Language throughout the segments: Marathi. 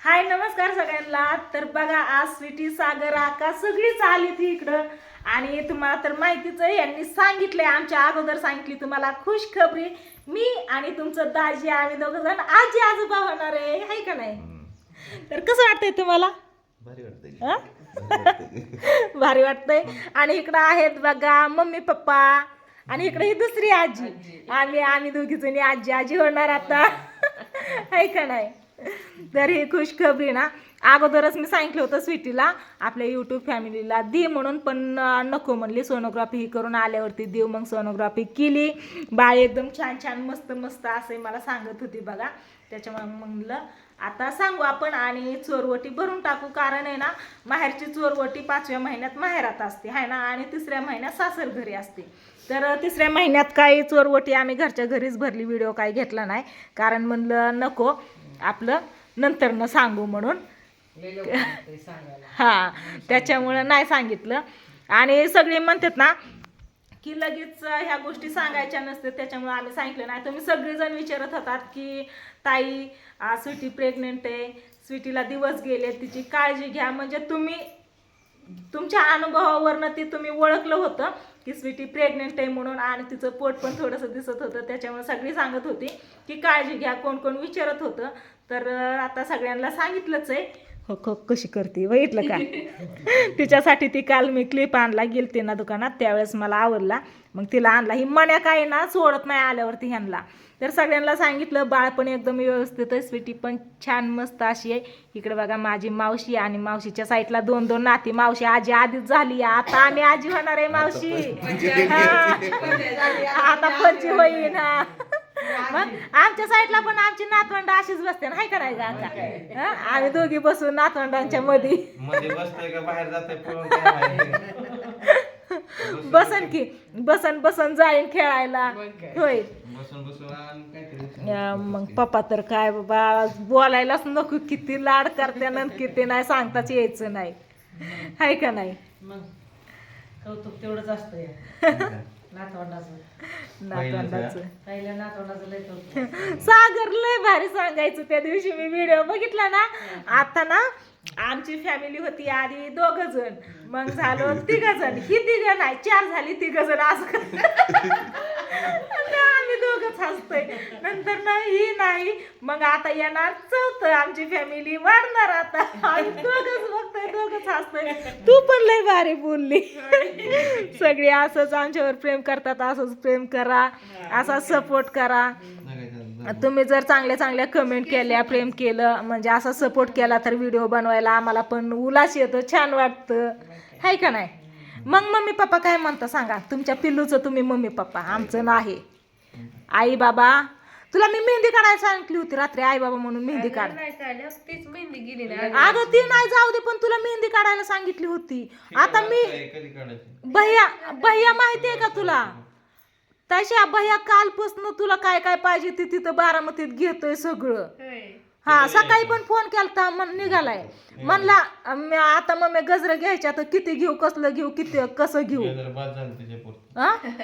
हाय नमस्कार सगळ्यांना. तर बघा आज स्वीटी सागर आकाश सगळीच आली ती इकडं आणि तुम्हाला तर माहितीच आहे, यांनी सांगितलंय आमच्या अगोदर सांगितली तुम्हाला खुश खबरी. मी आणि तुमचं दाजी आम्ही दोघं जण आजी आजोबा होणार आहे का नाही. तर कसं वाटतंय तुम्हाला? भारी वाटतंय. भारी वाटतंय. आणि इकडं आहेत बघा मम्मी पप्पा आणि इकडे ही दुसरी आजी. आम्ही दोघी जणी आजी आजी होणार आता आहे का नाही. तर ही खुशखबरी ना अगोदरच मी सांगितलं होतं स्वीटीला आपल्या यूट्यूब फॅमिलीला दे म्हणून, पण नको म्हणली. सोनोग्राफी ही करून आल्यावरती देऊ. मग सोनोग्राफी केली. बाळ एकदम छान छान मस्त मस्त असं मला सांगत होती बघा. त्याच्यामुळे म्हणलं आता सांगू आपण आणि चोरवटी भरून टाकू. कारण आहे ना माहेरची चोरवटी 5व्या महिन्यात माहेरात असते आहे ना, आणि 3ऱ्या महिन्यात सासर घरी असते. तर 3ऱ्या महिन्यात काही चोरवटी आम्ही घरच्या घरीच भरली. व्हिडिओ काही घेतला नाही कारण म्हणलं नको आपलं नंतर न सांगू म्हणून. हा त्याच्यामुळं नाही सांगितलं. आणि सगळे म्हणतात ना की लगेच ह्या गोष्टी सांगायच्या नसते, त्याच्यामुळे आम्ही सांगितलं नाही. तुम्ही सगळेजण विचारत होतात की ताई स्वीटी प्रेग्नेंट आहे, स्वीटीला दिवस गेले, तिची काळजी घ्या. म्हणजे तुम्ही तुमच्या अनुभवावरनं ते तुम्ही ओळखलं होतं की स्वीटी प्रेग्नेंट आहे म्हणून, आणि तिचं पोट पण थोडंसं दिसत होतं. त्याच्यामुळे सगळी सांगत होती की काळजी घ्या. कोण कोण विचारत होतं. तर आता सगळ्यांना सांगितलंच आहे. हो हो कशी करते बघितलं का. तिच्यासाठी ती काल मी क्लिप आणला गेलते ना दुकानात, त्यावेळेस मला आवडला मग तिला आणला. ही मण्या काय ना सोडत नाही आल्यावरती ह्यांना. तर सगळ्यांना सांगितलं. बाळ पण एकदम व्यवस्थित आहे, स्वीटी पण छान मस्त अशी आहे. इकडे बघा माझी मावशी आणि मावशीच्या साईडला 2-2 नाती. मावशी आजी आधीच झाली, आता आम्ही आजी होणार आहे मावशी. आता पंची होईन. मग आमच्या साईडला पण आमची नातवंड अशीच बसते ना, हाय का नाही का. आम्ही दोघी बसून नातवंडांच्या मध्ये बसतोय का बाहेर जातोय पळून काय बसन की बसन जाईन खेळायला होय. बसून काहीतरी मग पप्पा तर काय बाबा बोलायलाच नको, किती लाड करते ना किती नाही सांगताच यायचं नाही, हाय का नाही. मग कौतुक तेवढंच असतं नातवंडाचं. पहिल्या नातवंडाचं लय कौतुक. सागर लय भारी सांगायचं. त्या दिवशी मी व्हिडिओ बघितला ना. आता ना आमची फॅमिली होती आधी 2 जण, मग झालं 3 जण, ही 3 नाही 4 झाली 3 जण असं. आम्ही 2च हसतोय. नंतर नाही मग आता येणार 4थं. आमची फॅमिली वाढणार आता. आम्ही 2च बघतोय 2च हसतोय. तू पण लय भारी बोलली. सगळे असंच आमच्यावर प्रेम करतात, असंच प्रेम करा, असा सपोर्ट करा. तुम्ही जर चांगल्या चांगल्या कमेंट केल्या, प्रेम केलं, म्हणजे असा सपोर्ट केला तर व्हिडिओ बनवायला आम्हाला पण उल्हास येतो, छान वाटतं, हाय का नाही. मग मम्मी पप्पा काय म्हणता सांगा. तुमच्या पिल्लूचं तुम्ही मम्मी पप्पा, आमचं नाही. आई बाबा तुला मी मेहंदी काढायला सांगितली होती रात्री, आई बाबा म्हणून मेहंदी काढ. तीच मेहंदी गेली ना. अगं ती नाही जाऊ दे, पण तुला मेहंदी काढायला सांगितली होती. आता मी भैया माहितीये का तुला, तशा भैया कालपासून तुला काय काय पाहिजे ते तिथं बारामतीत घेतोय सगळं. हा सकाळी पण फोन केलता, निघालाय म्हणला आता मम्मी गजरा घ्यायच्या तर किती घेऊ, कसलं घेऊ, किती कसं घेऊ.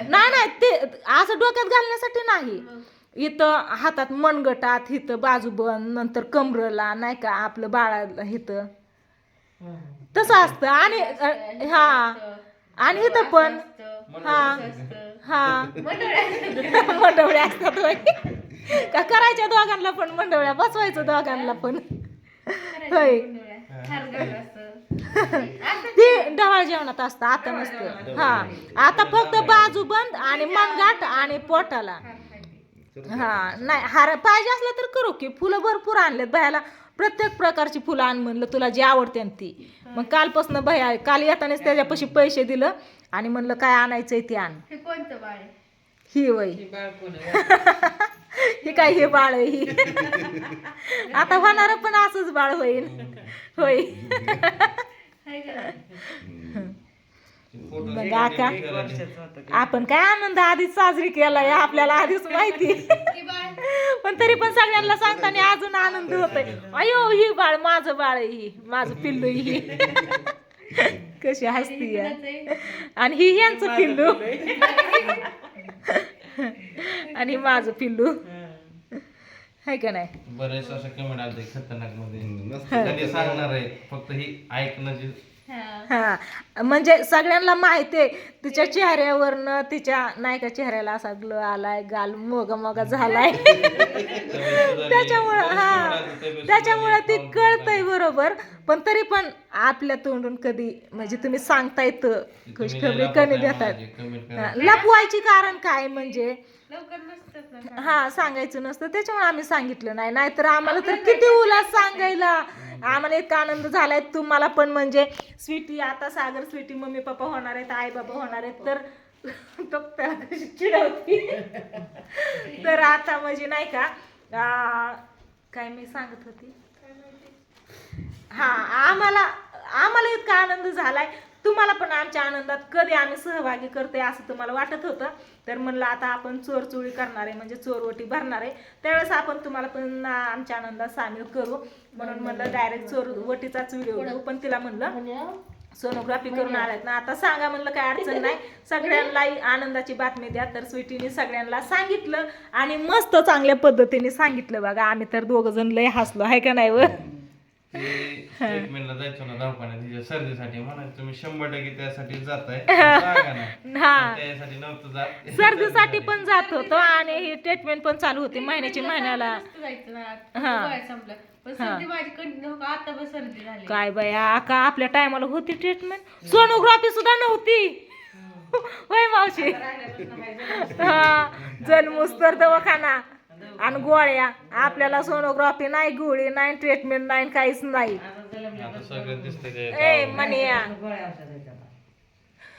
नाही ते असं डोक्यात घालण्यासाठी नाही. इथं हातात मनगटात, इथं बाजूबंद, नंतर कमरला नाही का आपलं बाळाला इथं तसं असतं. आणि हा आणि इथं पण हा मंडवळ्या असतात का करायच्या दोघांना पण, मंडवळ्या बसवायचं दोघांना पण होय. ते ढवाळ जेवणात असतं, आता नसतं. हा आता फक्त बाजूबंद आणि मनगाट आणि पोटाला. हा नाही हार पाहिजे असलं तर करू की. फुलं भरपूर आणलेत भयाला, प्रत्येक प्रकारची फुलं आण म्हणलं तुला जी आवडते ती. मग कालपासून भया काल येतानाच त्याच्यापाशी पैसे दिलं आणि म्हणलं काय आणायचंय ते आण. ही वय ही काय हे बाळ आहे ही. आता होणार पण असंच बाळ होईल होय. मग आका आपण काय आनंद आधीच साजरी केलाय, आपल्याला आधीच माहिती. पण तरी पण सगळ्यांना सांगताना अजून आनंद होतोय. अयो ही बाळ माझं बाळ आहे, ही माझं पिल्लू ही. कशी हसती आणि ही यांचं पिल्लू आणि माझं पिल्लू. है का नाही बरेच असं कमेंट आलते खतरनाक मध्ये मस्त. त्यांनी सांगणार आहे फक्त ही ऐकणं जे हा म्हणजे सगळ्यांना माहिती आहे तिच्या चेहऱ्यावरनं तिच्या नाही का चेहऱ्याला असा ग्लो आलाय गाल मोगा मोगा झालाय त्याच्यामुळं ती कळतंय बरोबर पण तरी पण आपल्या तोंडून कधी म्हणजे तुम्ही सांगता येतं खुशखबरी कधी देतात लपवायची कारण काय म्हणजे लवकर नसतात ना हा सांगायचं नसतं त्याच्यामुळे आम्ही सांगितलं नाही नाहीतर आम्हाला तर किती उल्हास सांगायला आम्हाला इतका आनंद झालाय तुम्हाला पण म्हणजे स्वीटी आता सागर स्वीटी मम्मी पप्पा होणार आहेत आई बाबा होणार आहेत तर तो त्याला कशी चिडवती तर आता म्हणजे नाही का काय मी सांगत होती हा आम्हाला इतका आनंद झालाय तुम्हाला पण आमच्या आनंदात कधी आम्ही सहभागी करतोय असं तुम्हाला वाटत होतं तर म्हणलं आता आपण चोरचोळी करणार आहे म्हणजे चोरवटी भरणार आहे त्यावेळेस आपण तुम्हाला पण आमच्या आनंदात सामील करू म्हणून म्हणलं डायरेक्ट चोरवटीचाच व्हिडिओ घेऊ पण तिला म्हणलं सोनोग्राफी करून आल्यात ना आता सांगा म्हणलं काय अडचण नाही सगळ्यांना आनंदाची बातमी द्या तर स्वीटीने सगळ्यांना सांगितलं आणि मस्त चांगल्या पद्धतीने सांगितलं बघा आम्ही तर दोघं जण लय हसलो आहे का नाही व ट्रीटमेंटला जायचो ना दवाखान्यात तिच्या सर्दीसाठी म्हणून तुम्ही 100% त्यासाठी जाताय सांगा ना हा त्यासाठी नव्हतं जात सर्दीसाठी पण जात होतो आणि ही ट्रीटमेंट पण चालू होती महिन्याची महिन्याला मस्त जायचं ना हा. गोळ्या संपल्या पण सर्दी माझी कंटिन्यू आता पण सर्दी झाली काय बाया का आपल्या टायमाला होती ट्रीटमेंट सोनोग्राफी सुद्धा नव्हती होय मावशी हा जन्मोस्तर दवाखाना आणि गोळ्या आपल्याला सोनोग्राफी नाही गोळी नाही ट्रीटमेंट नाही काहीच नाही आता सगळं दिसतंय ए मनिया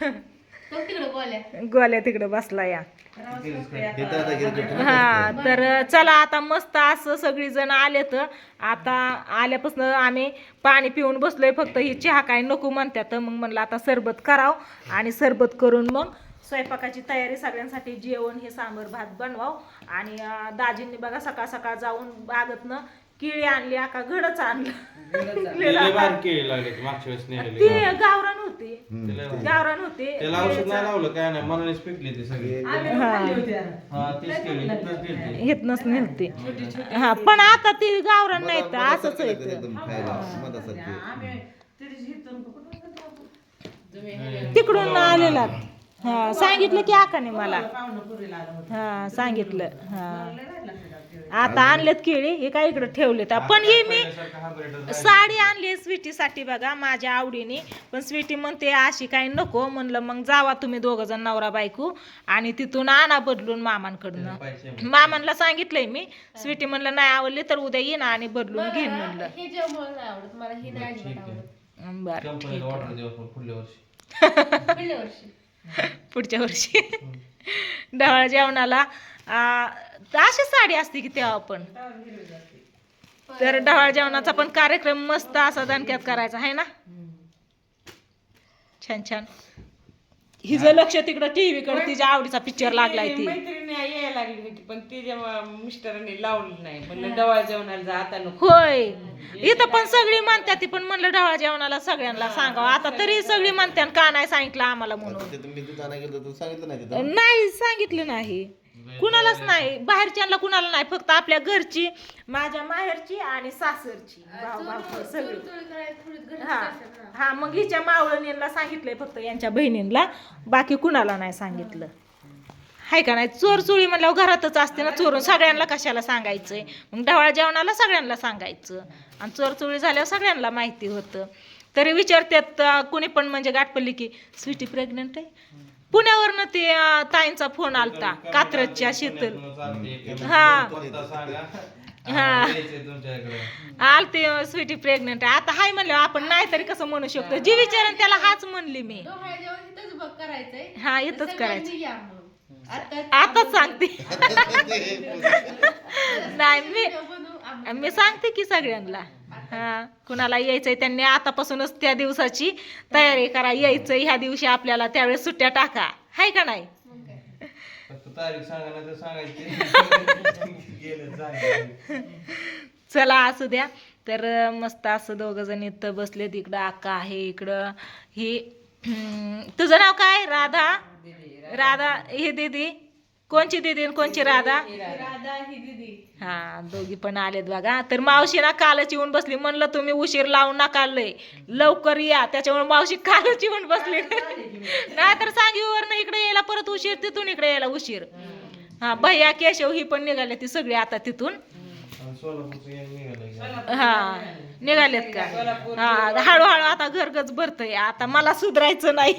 तो तिकडे गोळ्या गोळ्या तिकडे बसला या इथं आता गेलं हा तर चला आता मस्त असं सगळी जण आले तर आता आल्यापासून आम्ही पाणी पिऊन बसलोय फक्त ही चहा काय नको म्हणतात मग म्हणलं आता सरबत करावं आणि सरबत करून मग स्वयंपाकाची तयारी सगळ्यांसाठी जेवण हे सांबर भात बनवाव आणि दाजींनी बघा सकाळ सकाळ जाऊन बागतनं केळी आणली का घडच आणलं केळी लागले मागच्या वेळेस नेलेले ती गावरान होती गावरान होती त्याला औषध नाही लावलं काय नाही मनानेच पिकली ती सगळी हा तीच केळी इथनंच दिलती. घेतनच नेलती हा पण आता ती गावरान नाही तर असंच आहे एकदम खायला मधासारखी तिकडून आलेला हा सांगितलं की आकाने मला हा सांगितलं हा आता आणलेत केळी हे काय इकडे ठेवलेत पण ही मी साडी आणली स्वीटीसाठी बघा माझ्या आवडीने पण स्वीटी म्हणते अशी काही नको म्हणलं मग जावा तुम्ही दोघं जण नवरा बायको आणि तिथून आणा बदलून मामांकडनं मामांना सांगितलंय मी स्वीटी म्हणलं नाही आवडली तर उद्या येईन आणि बदलून घेईन म्हणलं हे जेवण नाही आवडत मला हे नाही अजिबात आवडत बरं कंपनीला ऑर्डर देऊ आपण पुढल्या वर्षी पहिल्या वर्षी पुढच्या वर्षी ढवळा जेवणाला अशी साडी असते की तेव्हा पण तर ढवळा जेवणाचा पण कार्यक्रम मस्त असा दणक्यात करायचा आहे ना छान छान हिचं लक्ष तिकडं टीव्ही कडे तिच्या आवडीचा पिक्चर लागलाय ती मैत्रिणी यायला लागली होती पण तिच्या मिस्टरांनी लावलं नाही म्हणलं डवाळ जेवणाला जा आता नको होय इथं पण सगळी म्हणतात ती पण म्हणलं ढवळा जेवणाला सगळ्यांना सांगावं आता तरी सगळी म्हणतात का नाही सांगितलं आम्हाला म्हणून तिथं मी दुकानात गेलो तर सांगितलं नाही तिथं नाही सांगितलं नाही कुणालाच नाही बाहेरच्यांना कुणाला नाही फक्त आपल्या घरची माझ्या माहेरची आणि सासरची भाऊ भाऊ सगळी हा हा मग हिच्या मावळणींना सांगितलंय फक्त यांच्या बहिणींना बाकी कुणाला नाही सांगितलं हाय का नाही चोरचोळी म्हणल्यावर घरातच असते ना चोरून सगळ्यांना कशाला सांगायचंय मग ढवळा जेवणाला सगळ्यांना सांगायचं आणि चोरचोळी झाल्यावर सगळ्यांना माहिती होतं तरी विचारतात कुणी पण म्हणजे गाठपल्ली की स्वीटी प्रेग्नंट आहे पुण्यावरनं ते ताईंचा फोन आलता कात्रजच्या शीतल हा हा आलते स्वीटी प्रेग्नंट आहे आता हाय म्हणलं आपण नाही तरी कसं म्हणू शकतो जी विचारण त्याला हाच म्हणली मी डोहाळे जेवण इथंच बघ करायचंय हा इथंच करायचं सगळ्यांनी या मग. आताच सांगते नाही बनवू मी सांगते की सगळ्यांना हा कुणाला यायचंय त्यांनी आतापासूनच त्या दिवसाची तयारी करा यायचंय ह्या दिवशी आपल्याला त्यावेळेस सुट्ट्या टाका हाय का नाही मग काय. फक्त तारीख सांगा नाही तर सांगायची गेलं जागे. चला असू द्या तर मस्त असं दोघं जण इथं बसले इकडं अक्का आहे इकडं ही तुझं नाव काय राधा राधा हे दीदी कोणची दीदी आणि कोणची राधा? राधा ही दीदी. हा दोघी पण आलेत बघा. तर मावशी ना कालच येऊन बसली. म्हणलं तुम्ही उशीर लावून नका लय लवकर या, त्याच्यामुळे मावशी कालच येऊन बसली. नाहीतर सांगीवर इकडे यायला परत उशीर, तिथून इकडे यायला उशीर. हा भैया केशव ही पण निघाले ती सगळी आता तिथून. सोलापूरचं एक निघालं. हा निघालेत का? हा हळूहळू आता घरगच भरतय. आता मला सुधरायचं नाही.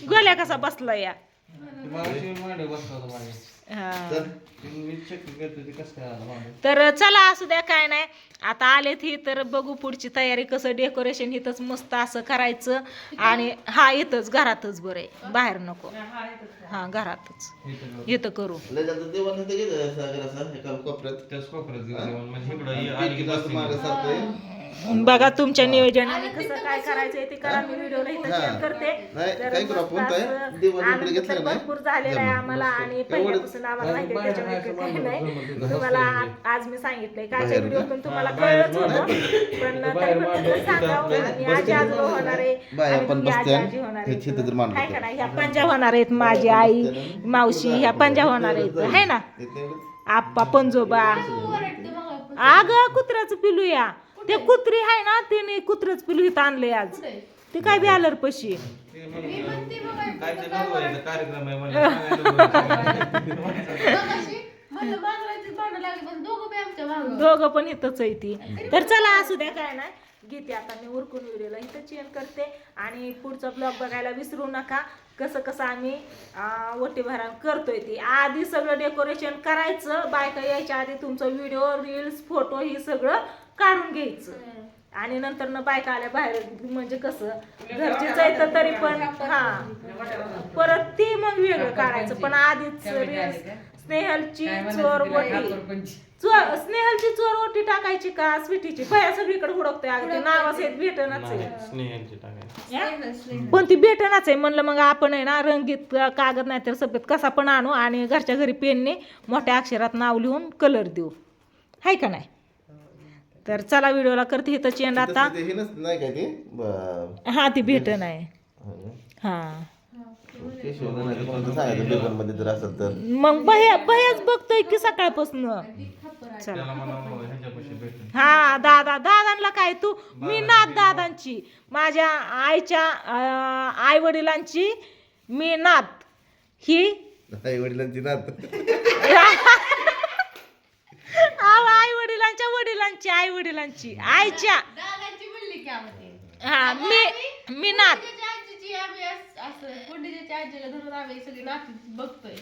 गोल्या कसा बसला या. मांडे बसला होता मागे. हा तर मी चेक करतो ते कसं काय आलं मागे. तर चला असू द्या काय नाही. आता आलेत ही तर बघू पुढची तयारी कसं डेकोरेशन इथंच मस्त असं करायचं. आणि हा इथंच घरातच बरं आहे, बाहेर नको. हा घरातच इथं करू. लय जातं देवानं इथं गेलं सागराचा एका कोपऱ्यात. त्याच कोपऱ्यात घेऊन जेवण. म्हणजे इकडं ये पीठ आली की किती असं बसली. मागं सारखं बघा तुमच्या नियोजनाने कसं काय करायचंय ते करा. मी व्हिडिओला इथं हा. शेअर करते. नाही, तर काय करू आपण मस्त काय? असं देवाने आनंद इकडे घेतलं तर नाही. भरपूर झालेला आहे आम्हाला. आणि पहिल्यापासून आम्हाला माहिती आहे त्याच्यामुळे काही नाही. तुम्हाला आज मी सांगितलंय कालच्या व्हिडिओतून तुम्हाला कळलंच होतं. पण तरी पण कसं सांगावं. आणि आजी आजोबा होणार आहे बाया आणि पण दोघी आजी बसत्या. आजी होणार हे चित्र जर मांडलं आहे. तर. काय का नाही ह्या पंजा होणार आहेत. माझी आई मावशी ह्या पंजा होणार आहेत है ना. आप्पा पंजोबा. ओरडते मग. अग कुत्र्याचं पिलू या. ते कुत्री आहे ना तिने कुत्र्याचं पिलू इथं आणलंय आज. ते काय बॅलर पशी. ते म्हणलं, मी म्हणते बघा, काय ते नको आहे, इथं कार्यक्रम आहे म्हणलं, सांगायला नको. मगाशी म्हणलं मांजराचीच भांडणं लागली, पण दोघं बी आमच्या मागं. दोघं पण इथंच आहे ती. तर चला असू द्या काय नाही. घेते आता मी उरकून व्हिडिओला इथं चेंज करते. आणि पुढचा ब्लॉग बघायला विसरू नका. कसं कसं आम्ही वटी भरण करतोय ती. आधी सगळं डेकोरेशन करायचं. बायका यायच्या आधी तुमचं व्हिडिओ रील्स फोटो ही सगळं काढून घ्यायचं. आणि नंतर न बायका आल्या बाहेर म्हणजे कसं घरचीच आहे तर तरी पण हा परत ती मग वेगळं काढायचं. पण आधीच रील्स स्नेहलची चोर वटी स्नेहलची चोर ओटी टाकायची का स्वीटीची भया सगळीकडे हुडकतोय. अगं ते नावासहित भेटणच आहे. स्नेहांची टाकायची. पण ती भेटणच आहे. म्हणलं मग आपण आहे ना रंगीत कागद नाही तर सफेद कसा पण आणू आणि घरच्या घरी पेनने मोठ्या अक्षरात नाव लिहून कलर देऊ हाय का नाही. तर चला व्हिडिओला करते इथं चेंड आता. हे नाही काय ते हा ती भेटण आहे. हा केशव नाही तर सांगायचं पेपरमध्ये जर असेल तर. मग भयाच बघतोय की सकाळपासून. त्याला म्हणावं ह्याच्यापाशी भेटेल. हा दादांना काय तू मी नात दादांची माझ्या आईच्या आई वडिलांची मी नात ही आई वडिलांची नात. आई वडिलांच्या वडिलांची आई वडिलांची आईच्या दादांची म्हणली की आम्ही. हा मी नात. कुंडीच्या आजीची आम्ही असं कुंडीच्या आजीला धरून आम्ही सगळी नाती बघतोय.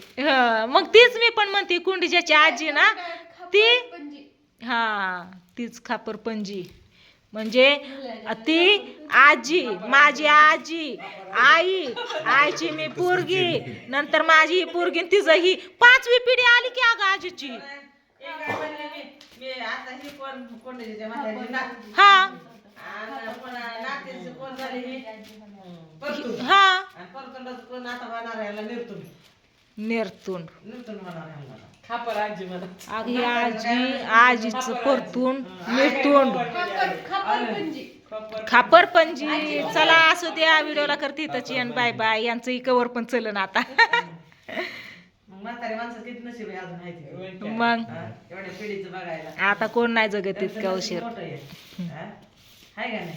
मग तीच मी पण म्हणते कुंडीच्याची आजी ना ती पंजी. हा तीच खापर पंजी म्हणजे ती आजी माझी आजी आई आईची मी पोरगी नंतर माझी ही पोरगी आणि तिचं ही 5वी पिढी आली की अगं आजीची. हा हा नेरतुंड खापर आजी मला. अग ही आजीचं परतून मिरतुंड खापर पंजी. खापर पंजी. चला असू द्या व्हिडिओला करते त्याची आणि बाय बाय. यांचंही कवर पण चलन आता. म्हातारी माणसं किती नशीब आहे अजून माहिती मग एवढ्या पिढीचं बघायला आता कोण नाही जगत इतका उशीर. मोठं आहे हाय का नाही.